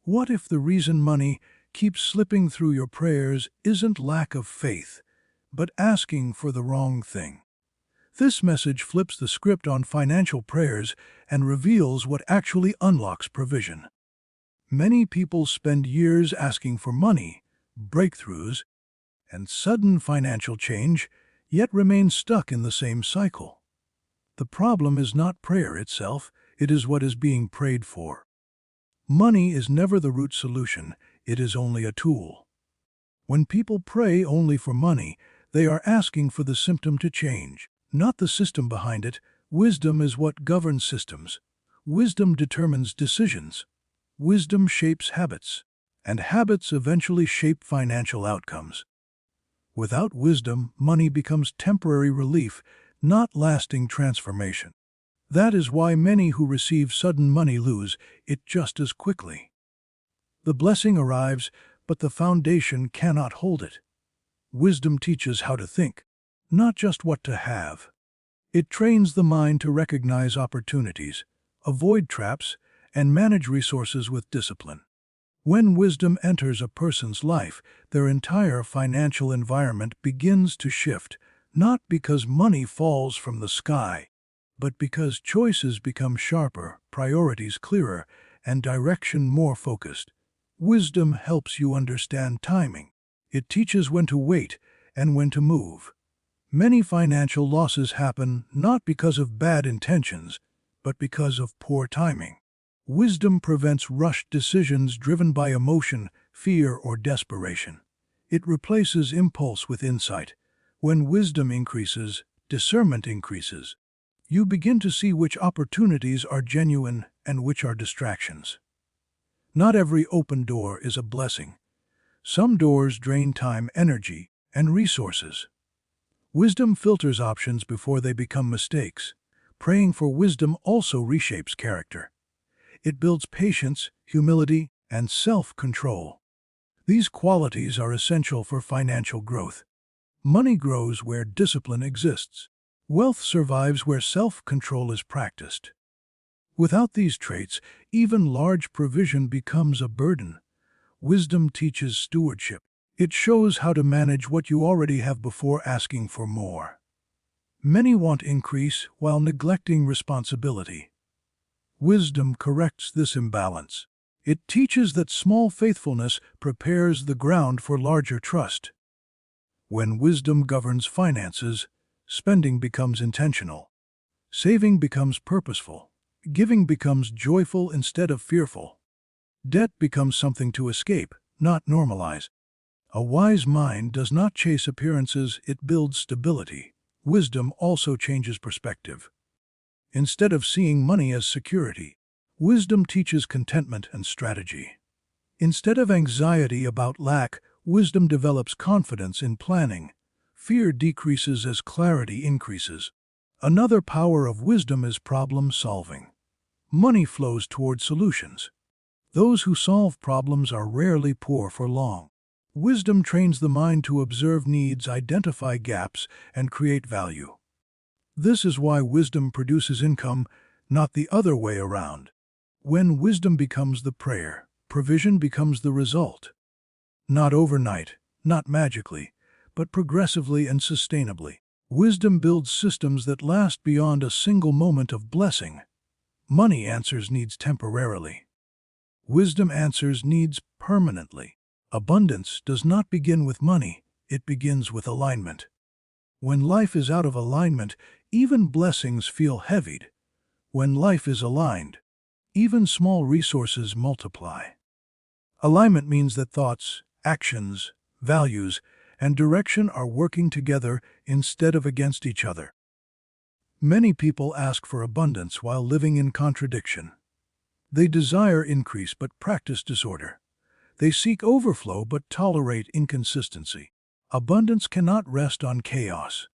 What if the reason money keeps slipping through your prayers isn't lack of faith, but asking for the wrong thing? This message flips the script on financial prayers and reveals what actually unlocks provision. Many people spend years asking for money, breakthroughs, and sudden financial change, yet remain stuck in the same cycle. The problem is not prayer itself, it is what is being prayed for. Money is never the root solution, it is only a tool. When people pray only for money, they are asking for the symptom to change, not the system behind it. Wisdom is what governs systems. Wisdom determines decisions. Wisdom shapes habits, and habits eventually shape financial outcomes. Without wisdom, money becomes temporary relief, not lasting transformation. That is why many who receive sudden money lose it just as quickly. The blessing arrives, but the foundation cannot hold it. Wisdom teaches how to think, not just what to have. It trains the mind to recognize opportunities, avoid traps, and manage resources with discipline. When wisdom enters a person's life, their entire financial environment begins to shift, not because money falls from the sky, but because choices become sharper, priorities clearer, and direction more focused. Wisdom helps you understand timing. It teaches when to wait and when to move. Many financial losses happen not because of bad intentions, but because of poor timing. Wisdom prevents rushed decisions driven by emotion, fear, or desperation. It replaces impulse with insight. When wisdom increases, discernment increases. You begin to see which opportunities are genuine and which are distractions. Not every open door is a blessing. Some doors drain time, energy, and resources. Wisdom filters options before they become mistakes. Praying for wisdom also reshapes character. It builds patience, humility, and self-control. These qualities are essential for financial growth. Money grows where discipline exists. Wealth survives where self-control is practiced. Without these traits, even large provision becomes a burden. Wisdom teaches stewardship. It shows how to manage what you already have before asking for more. Many want increase while neglecting responsibility. Wisdom corrects this imbalance. It teaches that small faithfulness prepares the ground for larger trust. When wisdom governs finances, spending becomes intentional. Saving becomes purposeful. Giving becomes joyful instead of fearful. Debt becomes something to escape, not normalize. A wise mind does not chase appearances, it builds stability. Wisdom also changes perspective. Instead of seeing money as security, wisdom teaches contentment and strategy. Instead of anxiety about lack, wisdom develops confidence in planning. Fear decreases as clarity increases. Another power of wisdom is problem solving. Money flows toward solutions. Those who solve problems are rarely poor for long. Wisdom trains the mind to observe needs, identify gaps, and create value. This is why wisdom produces income, not the other way around. When wisdom becomes the prayer, provision becomes the result. Not overnight, not magically, but progressively and sustainably. Wisdom builds systems that last beyond a single moment of blessing. Money answers needs temporarily. Wisdom answers needs permanently. Abundance does not begin with money, it begins with alignment. When life is out of alignment, even blessings feel heavied. When life is aligned, even small resources multiply. Alignment means that thoughts, actions, values, and direction are working together instead of against each other. Many people ask for abundance while living in contradiction. They desire increase but practice disorder. They seek overflow but tolerate inconsistency. Abundance cannot rest on chaos.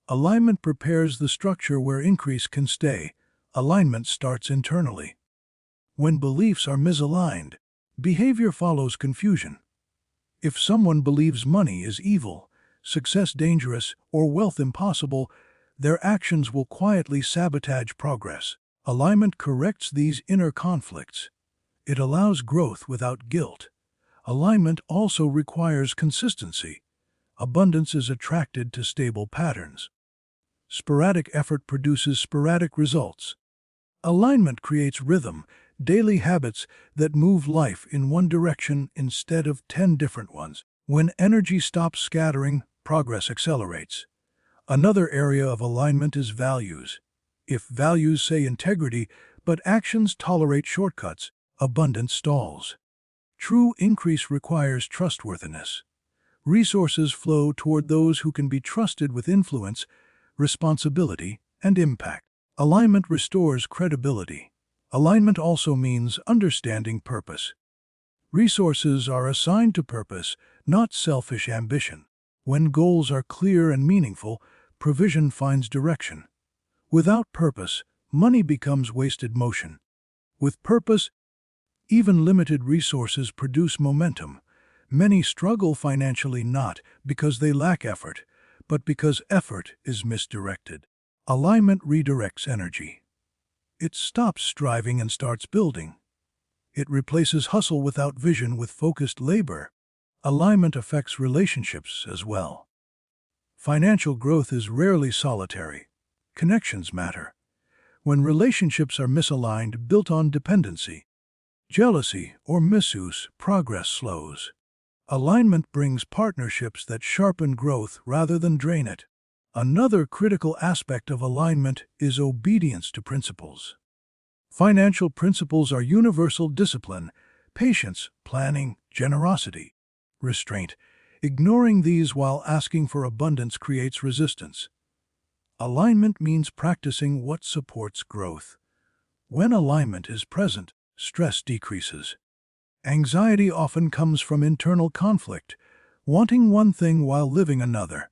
Alignment prepares the structure where increase can stay. Alignment starts internally. When beliefs are misaligned, behavior follows confusion. If someone believes money is evil, success dangerous, or wealth impossible, their actions will quietly sabotage progress. Alignment corrects these inner conflicts. It allows growth without guilt. Alignment also requires consistency. Abundance is attracted to stable patterns. Sporadic effort produces sporadic results. Alignment creates rhythm, daily habits that move life in one direction instead of 10 different ones. When energy stops scattering, progress accelerates. Another area of alignment is values. If values say integrity, but actions tolerate shortcuts, abundance stalls. True increase requires trustworthiness. Resources flow toward those who can be trusted with influence, responsibility, and impact. Alignment restores credibility. Alignment also means understanding purpose. Resources are assigned to purpose, not selfish ambition. When goals are clear and meaningful, provision finds direction. Without purpose, money becomes wasted motion. With purpose, even limited resources produce momentum. Many struggle financially not because they lack effort, but because effort is misdirected. Alignment redirects energy. It stops striving and starts building. It replaces hustle without vision with focused labor. Alignment affects relationships as well. Financial growth is rarely solitary. Connections matter. When relationships are misaligned, built on dependency, jealousy, or misuse, progress slows. Alignment brings partnerships that sharpen growth rather than drain it. Another critical aspect of alignment is obedience to principles. Financial principles are universal: discipline, patience, planning, generosity, restraint. Ignoring these while asking for abundance creates resistance. Alignment means practicing what supports growth. When alignment is present, stress decreases. Anxiety often comes from internal conflict, wanting one thing while living another.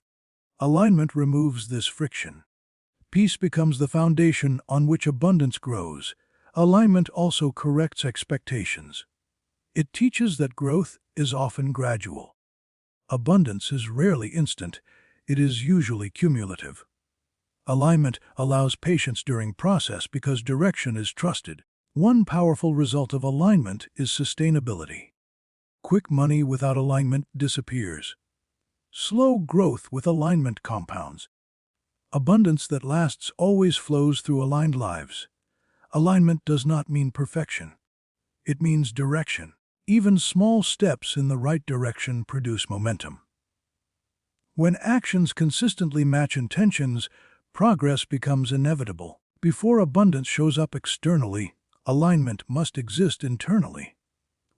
Alignment removes this friction. Peace becomes the foundation on which abundance grows. Alignment also corrects expectations. It teaches that growth is often gradual. Abundance is rarely instant, it is usually cumulative. Alignment allows patience during process because direction is trusted. One powerful result of alignment is sustainability. Quick money without alignment disappears. Slow growth with alignment compounds. Abundance that lasts always flows through aligned lives. Alignment does not mean perfection. It means direction. Even small steps in the right direction produce momentum. When actions consistently match intentions, progress becomes inevitable. Before abundance shows up externally, alignment must exist internally.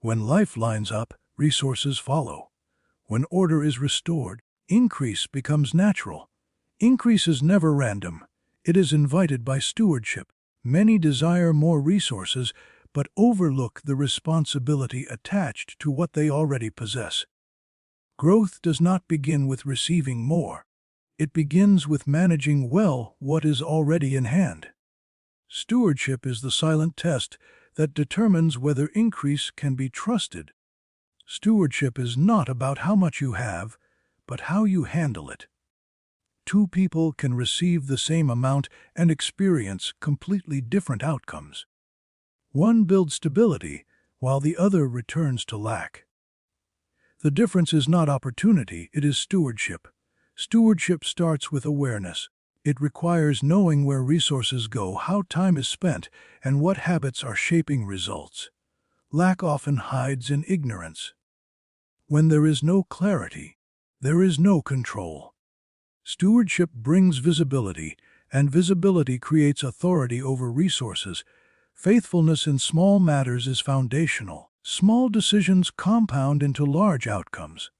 When life lines up, resources follow. When order is restored, increase becomes natural. Increase is never random. It is invited by stewardship. Many desire more resources, but overlook the responsibility attached to what they already possess. Growth does not begin with receiving more. It begins with managing well what is already in hand. Stewardship is the silent test that determines whether increase can be trusted. Stewardship is not about how much you have, but how you handle it. Two people can receive the same amount and experience completely different outcomes. One builds stability, while the other returns to lack. The difference is not opportunity, it is stewardship. Stewardship starts with awareness. It requires knowing where resources go, how time is spent, and what habits are shaping results. Lack often hides in ignorance. When there is no clarity, there is no control. Stewardship brings visibility, and visibility creates authority over resources. Faithfulness in small matters is foundational. Small decisions compound into large outcomes.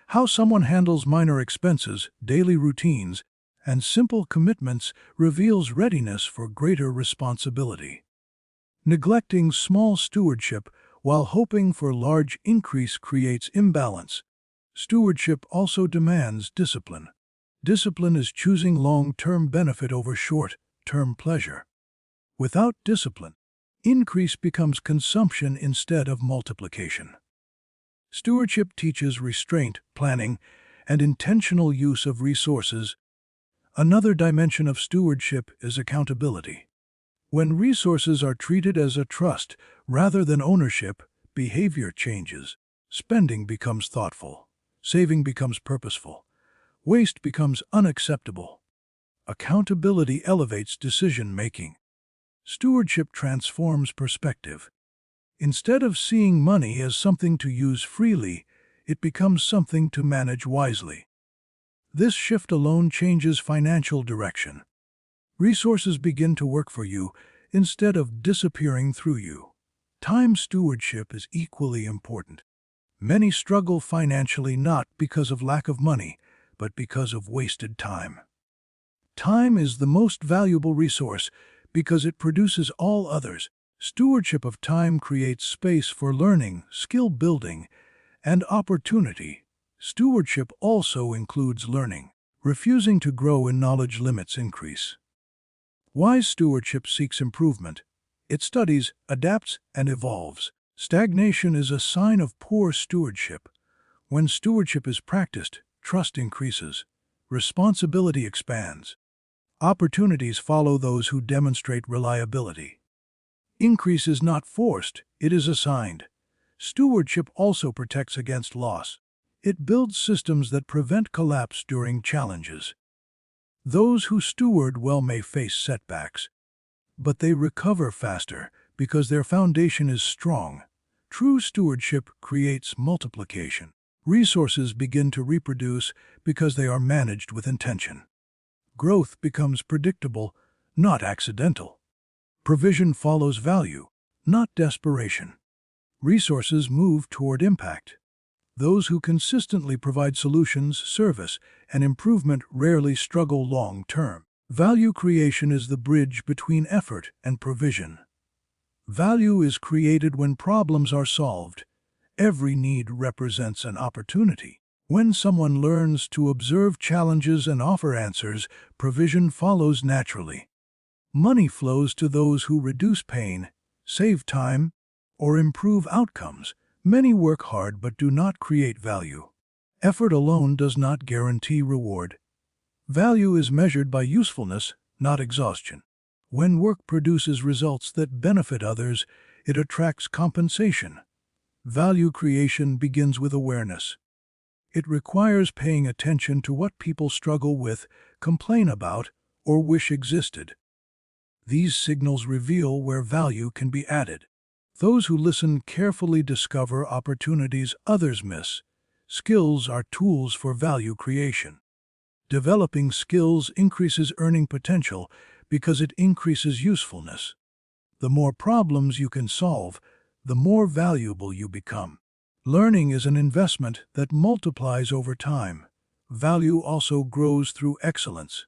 How someone handles minor expenses, daily routines, and simple commitments reveals readiness for greater responsibility. Neglecting small stewardship while hoping for large increase creates imbalance. Stewardship also demands discipline. Discipline is choosing long-term benefit over short-term pleasure. Without discipline, increase becomes consumption instead of multiplication. Stewardship teaches restraint, planning, and intentional use of resources. Another dimension of stewardship is accountability. When resources are treated as a trust rather than ownership, behavior changes. Spending becomes thoughtful. Saving becomes purposeful. Waste becomes unacceptable. Accountability elevates decision-making. Stewardship transforms perspective. Instead of seeing money as something to use freely, it becomes something to manage wisely. This shift alone changes financial direction. Resources begin to work for you instead of disappearing through you. Time stewardship is equally important. Many struggle financially not because of lack of money, but because of wasted time. Time is the most valuable resource because it produces all others. Stewardship of time creates space for learning, skill building, and opportunity. Stewardship also includes learning. Refusing to grow in knowledge limits increase. Wise stewardship seeks improvement. It studies, adapts, and evolves. Stagnation is a sign of poor stewardship. When stewardship is practiced, trust increases. Responsibility expands. Opportunities follow those who demonstrate reliability. Increase is not forced, it is assigned. Stewardship also protects against loss. It builds systems that prevent collapse during challenges. Those who steward well may face setbacks, but they recover faster because their foundation is strong. True stewardship creates multiplication. Resources begin to reproduce because they are managed with intention. Growth becomes predictable, not accidental. Provision follows value, not desperation. Resources move toward impact. Those who consistently provide solutions, service, and improvement rarely struggle long-term. Value creation is the bridge between effort and provision. Value is created when problems are solved. Every need represents an opportunity. When someone learns to observe challenges and offer answers, provision follows naturally. Money flows to those who reduce pain, save time, or improve outcomes. Many work hard but do not create value. Effort alone does not guarantee reward. Value is measured by usefulness, not exhaustion. When work produces results that benefit others, it attracts compensation. Value creation begins with awareness. It requires paying attention to what people struggle with, complain about, or wish existed. These signals reveal where value can be added. Those who listen carefully discover opportunities others miss. Skills are tools for value creation. Developing skills increases earning potential because it increases usefulness. The more problems you can solve, the more valuable you become. Learning is an investment that multiplies over time. Value also grows through excellence.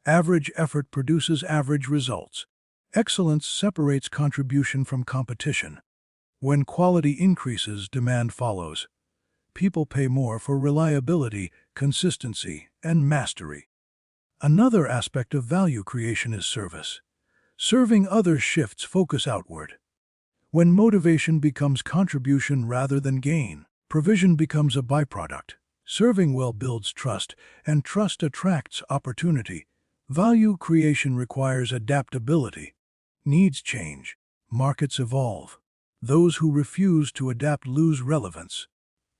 Average effort produces average results. Excellence separates contribution from competition. When quality increases, demand follows. People pay more for reliability, consistency, and mastery. Another aspect of value creation is service. Serving others shifts focus outward. When motivation becomes contribution rather than gain, provision becomes a byproduct. Serving well builds trust, and trust attracts opportunity. Value creation requires adaptability. Needs change. Markets evolve. Those who refuse to adapt lose relevance.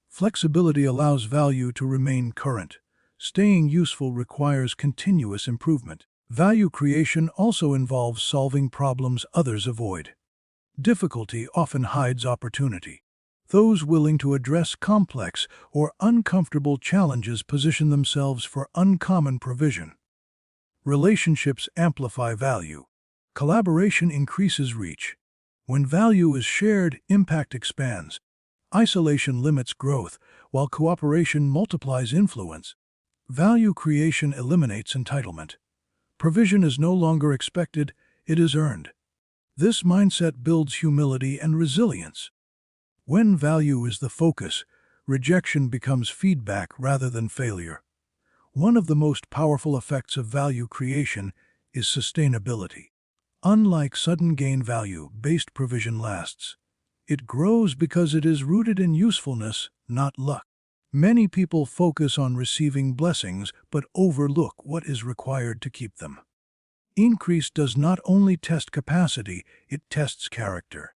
Flexibility allows value to remain current. Staying useful requires continuous improvement. Value creation also involves solving problems others avoid. Difficulty often hides opportunity. Those willing to address complex or uncomfortable challenges position themselves for uncommon provision. Relationships amplify value. Collaboration increases reach. When value is shared, impact expands. Isolation limits growth, while cooperation multiplies influence. Value creation eliminates entitlement. Provision is no longer expected, it is earned. This mindset builds humility and resilience. When value is the focus, rejection becomes feedback rather than failure. One of the most powerful effects of value creation is sustainability. Unlike sudden gain, value-based provision lasts. It grows because it is rooted in usefulness, not luck. Many people focus on receiving blessings but overlook what is required to keep them. Increase does not only test capacity, it tests character.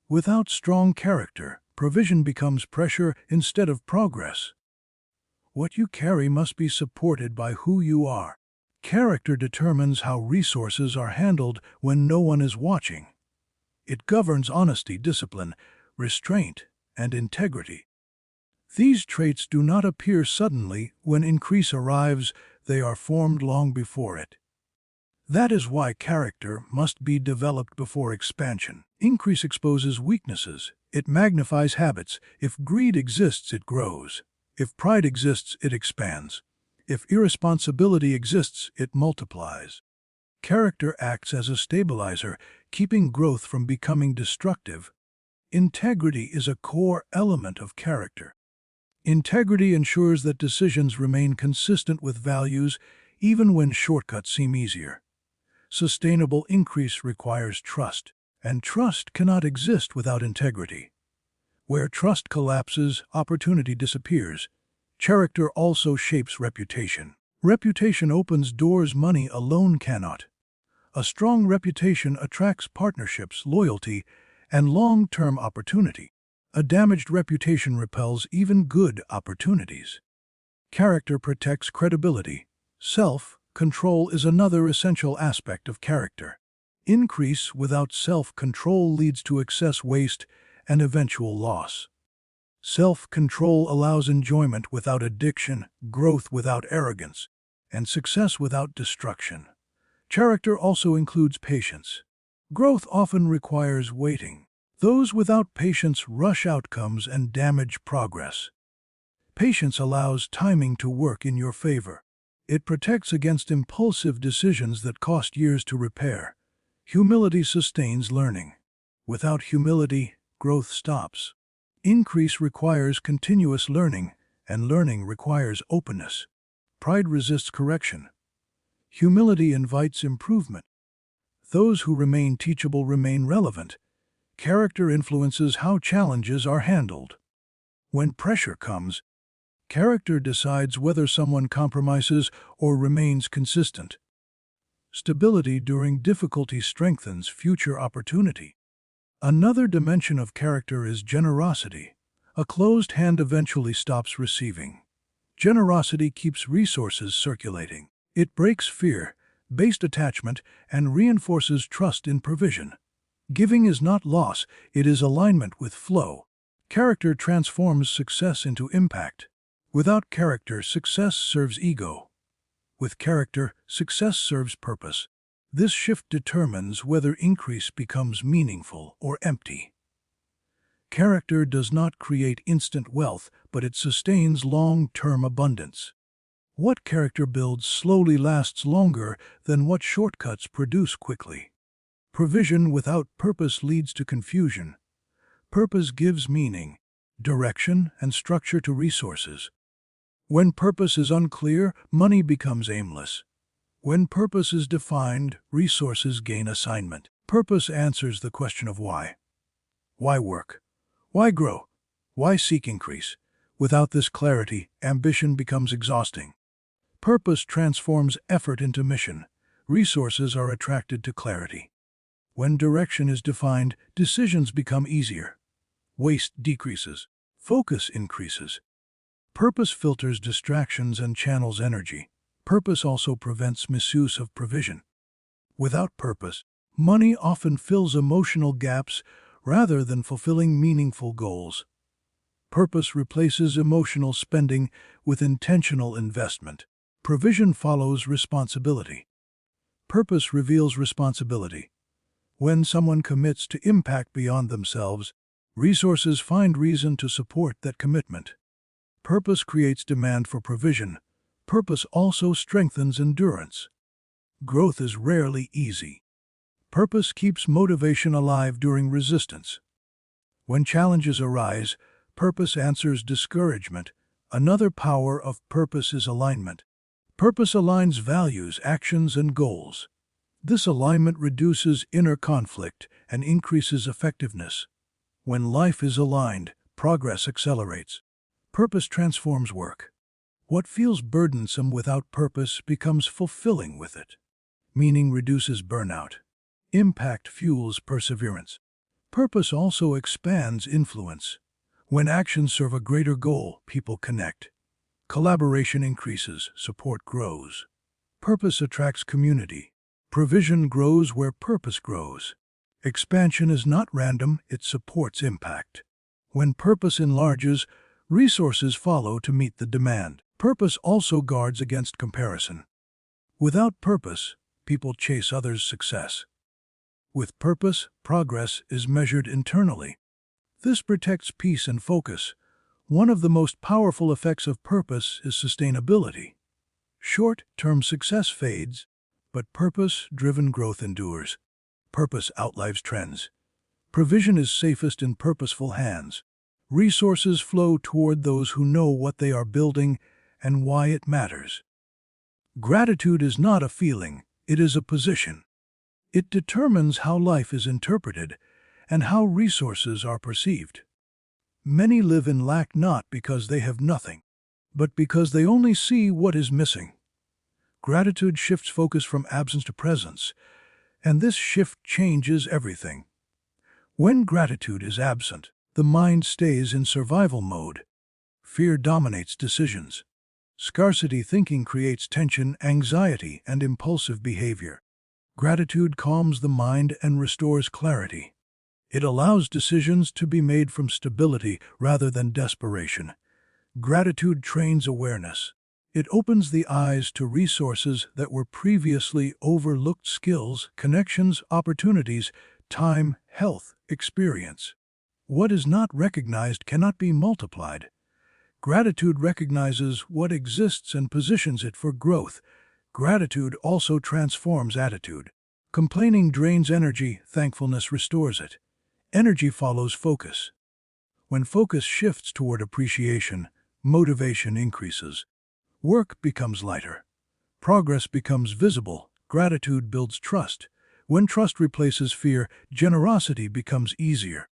Without strong character, provision becomes pressure instead of progress. What you carry must be supported by who you are. Character determines how resources are handled when no one is watching. It governs honesty, discipline, restraint, and integrity. These traits do not appear suddenly. When increase arrives, they are formed long before it. That is why character must be developed before expansion. Increase exposes weaknesses. It magnifies habits. If greed exists, it grows. If pride exists, it expands. If irresponsibility exists, it multiplies. Character acts as a stabilizer, keeping growth from becoming destructive. Integrity is a core element of character. Integrity ensures that decisions remain consistent with values, even when shortcuts seem easier. Sustainable increase requires trust, and trust cannot exist without integrity. Where trust collapses, opportunity disappears. Character also shapes reputation. Reputation opens doors money alone cannot. A strong reputation attracts partnerships, loyalty, and long-term opportunity. A damaged reputation repels even good opportunities. Character protects credibility. Self-control is another essential aspect of character. Increase without self-control leads to excess waste and eventual loss. Self-control allows enjoyment without addiction, growth without arrogance, and success without destruction. Character also includes patience. Growth often requires waiting. Those without patience rush outcomes and damage progress. Patience allows timing to work in your favor. It protects against impulsive decisions that cost years to repair. Humility sustains learning. Without humility, growth stops. Increase requires continuous learning, and learning requires openness. Pride resists correction. Humility invites improvement. Those who remain teachable remain relevant. Character influences how challenges are handled. When pressure comes, character decides whether someone compromises or remains consistent. Stability during difficulty strengthens future opportunity. Another dimension of character is generosity. A closed hand eventually stops receiving. Generosity keeps resources circulating. It breaks fear-based attachment and reinforces trust in provision. Giving is not loss, it is alignment with flow. Character transforms success into impact. Without character, success serves ego. With character, success serves purpose. This shift determines whether increase becomes meaningful or empty. Character does not create instant wealth, but it sustains long-term abundance. What character builds slowly lasts longer than what shortcuts produce quickly. Provision without purpose leads to confusion. Purpose gives meaning, direction, and structure to resources. When purpose is unclear, money becomes aimless. When purpose is defined, resources gain assignment. Purpose answers the question of why. Why work? Why grow? Why seek increase? Without this clarity, ambition becomes exhausting. Purpose transforms effort into mission. Resources are attracted to clarity. When direction is defined, decisions become easier. Waste decreases. Focus increases. Purpose filters distractions and channels energy. Purpose also prevents misuse of provision. Without purpose, money often fills emotional gaps rather than fulfilling meaningful goals. Purpose replaces emotional spending with intentional investment. Provision follows responsibility. Purpose reveals responsibility. When someone commits to impact beyond themselves, resources find reason to support that commitment. Purpose creates demand for provision. Purpose also strengthens endurance. Growth is rarely easy. Purpose keeps motivation alive during resistance. When challenges arise, purpose answers discouragement. Another power of purpose is alignment. Purpose aligns values, actions, and goals. This alignment reduces inner conflict and increases effectiveness. When life is aligned, progress accelerates. Purpose transforms work. What feels burdensome without purpose becomes fulfilling with it. Meaning reduces burnout. Impact fuels perseverance. Purpose also expands influence. When actions serve a greater goal, people connect. Collaboration increases, support grows. Purpose attracts community. Provision grows where purpose grows. Expansion is not random, it supports impact. When purpose enlarges, resources follow to meet the demand. Purpose also guards against comparison. Without purpose, people chase others' success. With purpose, progress is measured internally. This protects peace and focus. One of the most powerful effects of purpose is sustainability. Short-term success fades, but purpose-driven growth endures. Purpose outlives trends. Provision is safest in purposeful hands. Resources flow toward those who know what they are building and why it matters. Gratitude is not a feeling, it is a position. It determines how life is interpreted and how resources are perceived. Many live in lack not because they have nothing, but because they only see what is missing. Gratitude shifts focus from absence to presence, and this shift changes everything. When gratitude is absent, the mind stays in survival mode. Fear dominates decisions. Scarcity thinking creates tension, anxiety, and impulsive behavior. Gratitude calms the mind and restores clarity. It allows decisions to be made from stability rather than desperation. Gratitude trains awareness. It opens the eyes to resources that were previously overlooked: skills, connections, opportunities, time, health, experience. What is not recognized cannot be multiplied. Gratitude recognizes what exists and positions it for growth. Gratitude also transforms attitude. Complaining drains energy, thankfulness restores it. Energy follows focus. When focus shifts toward appreciation, motivation increases. Work becomes lighter. Progress becomes visible. Gratitude builds trust. When trust replaces fear, generosity becomes easier.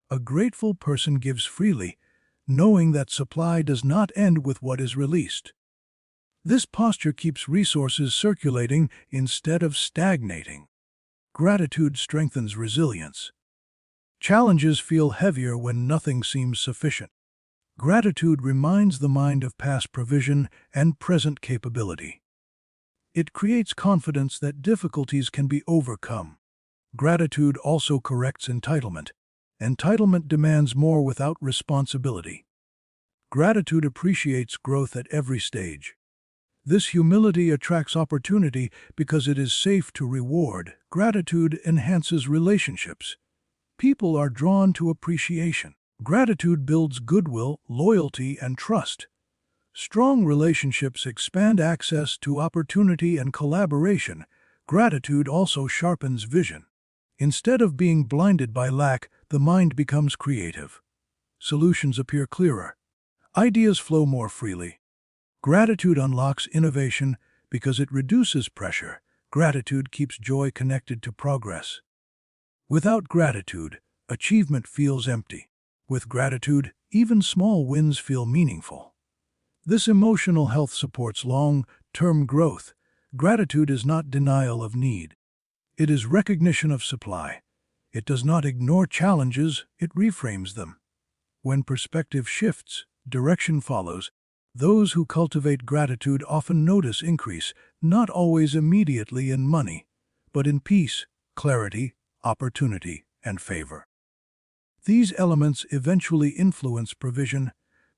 A grateful person gives freely, knowing that supply does not end with what is released. This posture keeps resources circulating instead of stagnating. Gratitude strengthens resilience. Challenges feel heavier when nothing seems sufficient. Gratitude reminds the mind of past provision and present capability. It creates confidence that difficulties can be overcome. Gratitude also corrects entitlement. Entitlement demands more without responsibility. Gratitude appreciates growth at every stage. This humility attracts opportunity because it is safe to reward. Gratitude enhances relationships. People are drawn to appreciation. Gratitude builds goodwill, loyalty, and trust. Strong relationships expand access to opportunity and collaboration. Gratitude also sharpens vision. Instead of being blinded by lack, the mind becomes creative. Solutions appear clearer. Ideas flow more freely. Gratitude unlocks innovation because it reduces pressure. Gratitude keeps joy connected to progress. Without gratitude, achievement feels empty. With gratitude, even small wins feel meaningful. This emotional health supports long-term growth. Gratitude is not denial of need. It is recognition of supply. It does not ignore challenges, it reframes them. When perspective shifts, direction follows. Those who cultivate gratitude often notice increase, not always immediately in money, but in peace, clarity, opportunity, and favor. These elements eventually influence provision.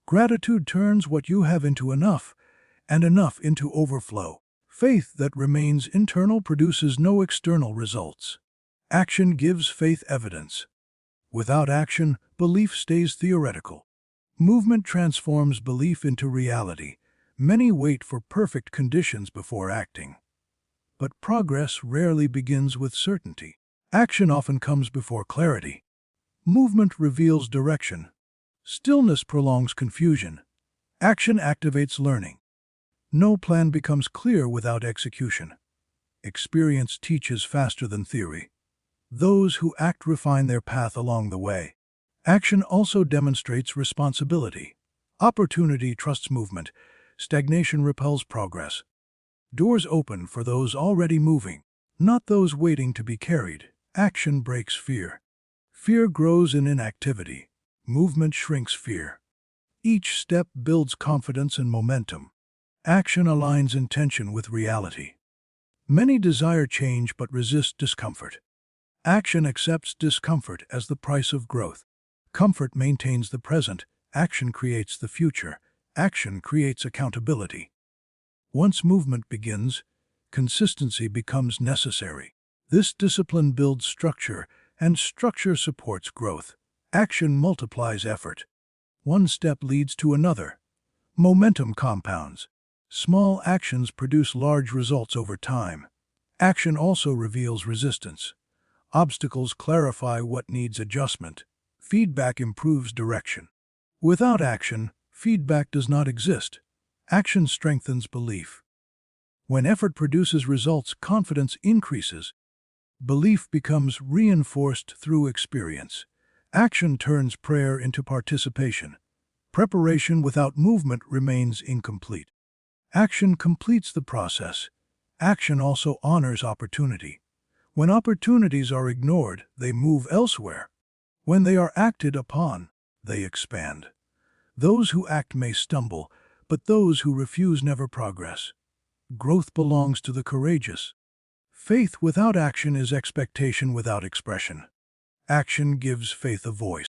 Gratitude turns what you have into enough, and enough into overflow. Faith that remains internal produces no external results. Action gives faith evidence. Without action, belief stays theoretical. Movement transforms belief into reality. Many wait for perfect conditions before acting. But progress rarely begins with certainty. Action often comes before clarity. Movement reveals direction. Stillness prolongs confusion. Action activates learning. No plan becomes clear without execution. Experience teaches faster than theory. Those who act refine their path along the way. Action also demonstrates responsibility. Opportunity trusts movement. Stagnation repels progress. Doors open for those already moving, not those waiting to be carried. Action breaks fear. Fear grows in inactivity. Movement shrinks fear. Each step builds confidence and momentum. Action aligns intention with reality. Many desire change but resist discomfort. Action accepts discomfort as the price of growth. Comfort maintains the present. Action creates the future. Action creates accountability. Once movement begins, consistency becomes necessary. This discipline builds structure, and structure supports growth. Action multiplies effort. One step leads to another. Momentum compounds. Small actions produce large results over time. Action also reveals resistance. Obstacles clarify what needs adjustment. Feedback improves direction. Without action, feedback does not exist. Action strengthens belief. When effort produces results, confidence increases. Belief becomes reinforced through experience. Action turns prayer into participation. Preparation without movement remains incomplete. Action completes the process. Action also honors opportunity. When opportunities are ignored, they move elsewhere. When they are acted upon, they expand. Those who act may stumble, but those who refuse never progress. Growth belongs to the courageous. Faith without action is expectation without expression. Action gives faith a voice.